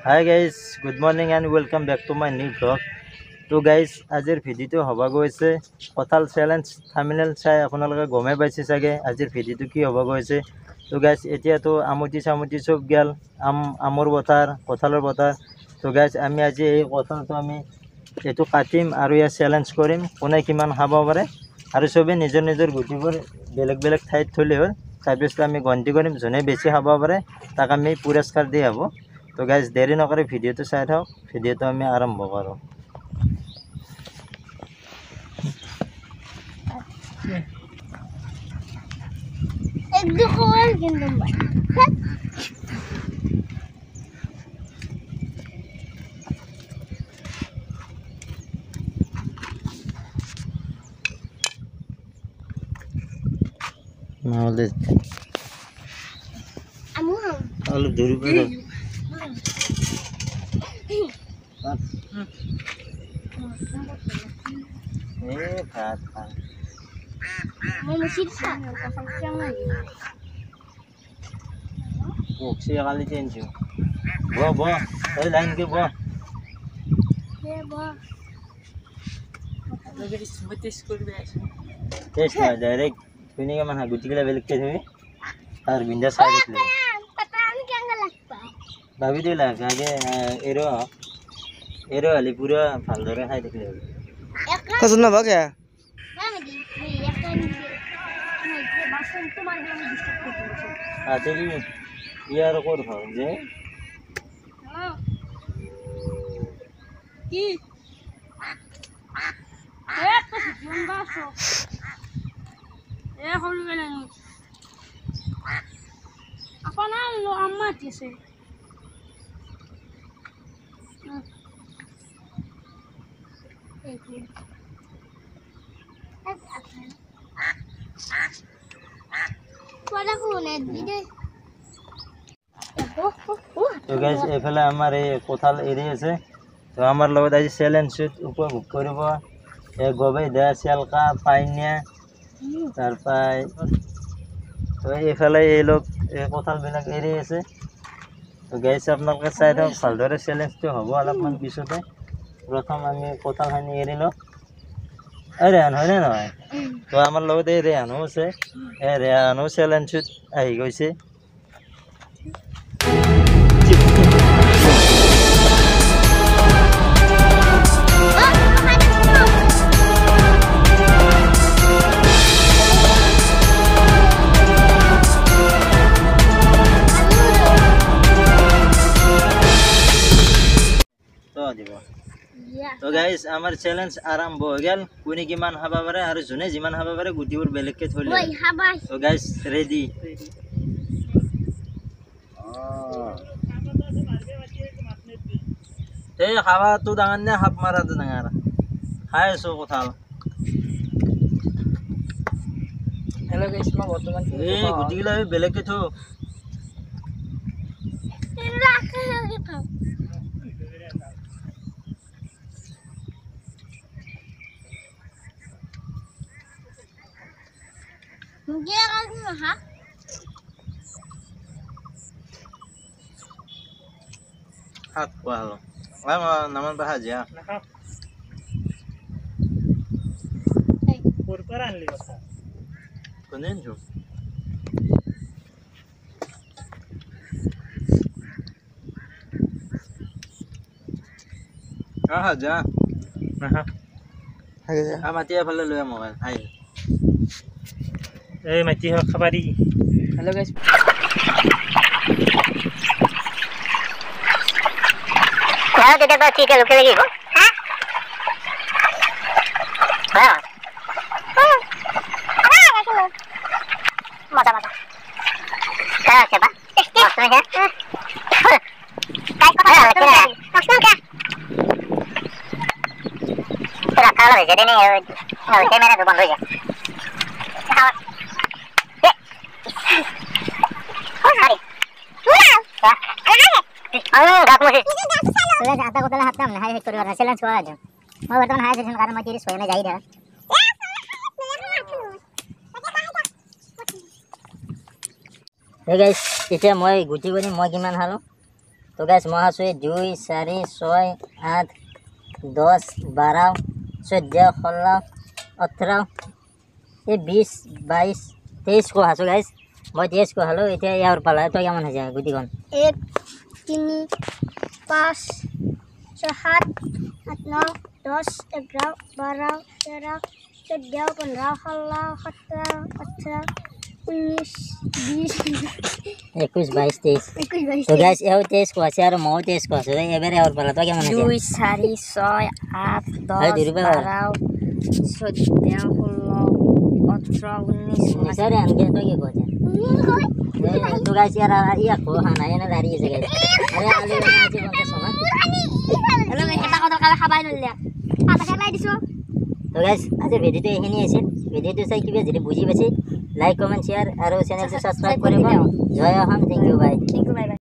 Hi guys, good morning and welcome back to my new vlog. So guys, আজিৰ ভিডিওটো হ'ব গৈছে কঁঠাল চ্যালেঞ্জ থাম্বনেল চাই আপোনালোকে গমে পাইছে চাগে আজিৰ ভিডিওটো কি হ'ব গৈছে। তো গাইস এতিয়াতো আমুটি চব গেল আমৰ বতাৰ কঁঠালৰ বতাৰ। তো গাইস আমি আজি এই কঁঠালটো আমি এটো কাটিম আৰু ইয়া চ্যালেঞ্জ কৰিম কোনে কিমান খাব পাৰে আৰু সবে নিজৰ গুটিবোৰ বেলেগ ঠাইত থলে হ'ল। তাৰপিছত আমি গন্তি কৰিম যোনে বেছি খাব পাৰে তাক আমি পুৰস্কাৰ দিয়া হ'ব। তো গাইস দেৰি নকৰি ভিডিওটো চাই থাকক, ভিডিওটো আমি আৰম্ভ কৰোঁ। एक दो खोल के नंबर मावले अमु हम आलू दूरी पे ए भात मैं मशीन से कसम क्या नहीं ओक्सी वाली चेंज बो ए लाइन के बो ये बा लगे स्मूथ स्कूल में ऐसे टेस्ट ना डायरेक्ट पीने का मन है गुटी के लेवल के थे और बिंदा साइड ले पता नहीं क्या लगता है भाभी दे लगा आगे एरो वाली पूरा फालदरे खाई देख ले तो सुनना भाग गया आते भी यार को रखो जे की तो जीवन बासो होल गेले अपना लो अम्मा जैसे तो गाइस एफाले आमार ए कोथाल एरि আছে তো আমার লগত আজি চ্যালেঞ্জ উপভোগ কৰিব এ গবে দা সেলকা পাইনিয়া তাৰপৰ তো এফালে এই লোক এই কোথাল বিলাক এৰি আছে। তো গাইস আপোনালোকে চাই থাকক ভালদৰে চ্যালেঞ্জটো হ'ব অলপমান পিছতে। প্ৰথম আমি কোথালখানি এৰিলো ৰেহান হয়নে নহয়। তো আমাৰ লগত এই ৰেহানো আছে, এই ৰেহানো চ্যালেঞ্জত আহি গৈছে। তো গাইস আমাৰ চ্যালেঞ্জ আৰম্ভ হৈ গেল কোনে কিমান খাবা পাৰে আৰু যোনে যিমান খাবা পাৰে গুটিবোৰ বেলেগকে থলে। তো গাইস ৰেডি এই খাবা তো ডাঙৰ নে হাপ মাৰা তো ডাঙৰ খাই আছো কঁঠাল। हेलो गाइस मैं वर्तमान এই গুটিগুলা বেলেগকে থো হাত পোৱা হলো নামান পাহা যা पर आणली बसा কোনে আনছো আহা যা आगे जा মাতি এফালে লৈ মোবাইল আহি ए माती हो खबारी हेलो गाइस क्या देते तो ठीक है रुके लगी वो हां हां मजा क्या है बा मौसम है काय करा लेकिन मौसम क्या तेरा काला भेज देने कैमरा तो बंद हो गया आता को हाथ में हाई कर चैलेंज करा दो मैं बर्तमान हाई सेशन कारण मैं सोए में जाई रहा Hey guys, এতিয়া মই গুটি কৰি মই কিমান হালো তো গাইছ মই আছোঁ 2 4 6 8 10 12 14 16 18 এই 20 22 23 को आছোঁ गाइस মই 23 को হলো এতিয়া ইয়াৰ পালা তো কেমন হৈছে গুটিখন 1 3 5 6 7 8 9 10 11 12 13 14 15 16 17 18 19 20 21 22 23 তো गाइस এও 23 को আছে আর মই 23 को আছোঁ এবারে ইয়াৰ পালা তো কেমন হৈছে 2 4 6 8 10 12 14 16 18 19 सर आनके तो ये कोच तो गाइस यार ये को खाना है ना दारी से गाइस अरे आलू बना आज कौन सा सामान हेलो गाइस এটা কথা কালে খাবাই নলিয়া আটা খাই দিছো तो गाइस आज ভিডিওটো এখানে আছে ভিডিওটো চাই কিবা যদি বুজি পাইছে লাইক কমেন্ট শেয়ার আৰু চ্যানেলটো সাবস্ক্ৰাইব কৰিব জয় Assam thank you bye thank you bye by